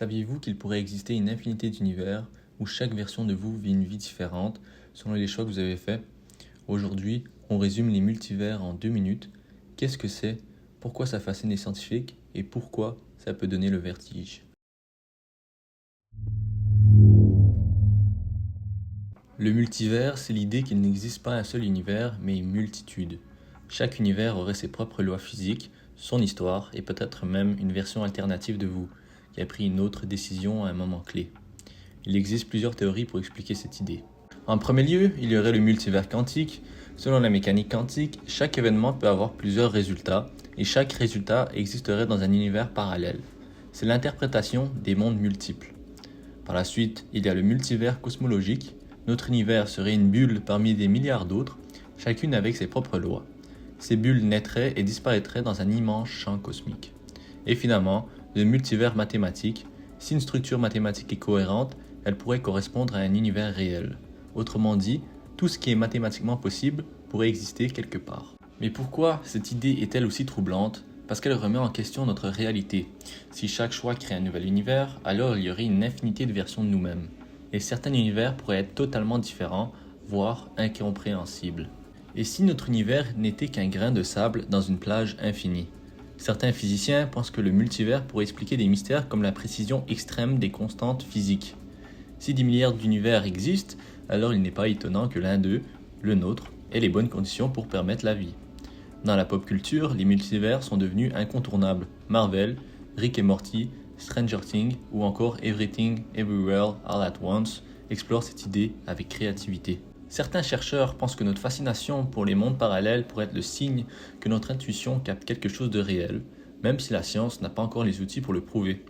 Saviez-vous qu'il pourrait exister une infinité d'univers où chaque version de vous vit une vie différente selon les choix que vous avez faits? Aujourd'hui, on résume les multivers en 2 minutes. Qu'est-ce que c'est? Pourquoi ça fascine les scientifiques? Et pourquoi ça peut donner le vertige? Le multivers, c'est l'idée qu'il n'existe pas un seul univers, mais une multitude. Chaque univers aurait ses propres lois physiques, son histoire et peut-être même une version alternative de vous, qui a pris une autre décision à un moment clé. Il existe plusieurs théories pour expliquer cette idée. En premier lieu, il y aurait le multivers quantique. Selon la mécanique quantique, chaque événement peut avoir plusieurs résultats, et chaque résultat existerait dans un univers parallèle. C'est l'interprétation des mondes multiples. Par la suite, il y a le multivers cosmologique. Notre univers serait une bulle parmi des milliards d'autres, chacune avec ses propres lois. Ces bulles naîtraient et disparaîtraient dans un immense champ cosmique. Et finalement, le multivers mathématique. Si une structure mathématique est cohérente, elle pourrait correspondre à un univers réel. Autrement dit, tout ce qui est mathématiquement possible pourrait exister quelque part. Mais pourquoi cette idée est-elle aussi troublante? Parce qu'elle remet en question notre réalité. Si chaque choix crée un nouvel univers, alors il y aurait une infinité de versions de nous-mêmes. Et certains univers pourraient être totalement différents, voire incompréhensibles. Et si notre univers n'était qu'un grain de sable dans une plage infinie? Certains physiciens pensent que le multivers pourrait expliquer des mystères comme la précision extrême des constantes physiques. Si des milliards d'univers existent, alors il n'est pas étonnant que l'un d'eux, le nôtre, ait les bonnes conditions pour permettre la vie. Dans la pop culture, les multivers sont devenus incontournables. Marvel, Rick et Morty, Stranger Things ou encore Everything Everywhere All at Once explorent cette idée avec créativité. Certains chercheurs pensent que notre fascination pour les mondes parallèles pourrait être le signe que notre intuition capte quelque chose de réel, même si la science n'a pas encore les outils pour le prouver.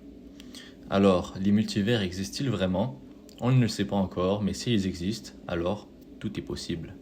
Alors, les multivers existent-ils vraiment? On ne le sait pas encore, mais s'ils existent, alors tout est possible.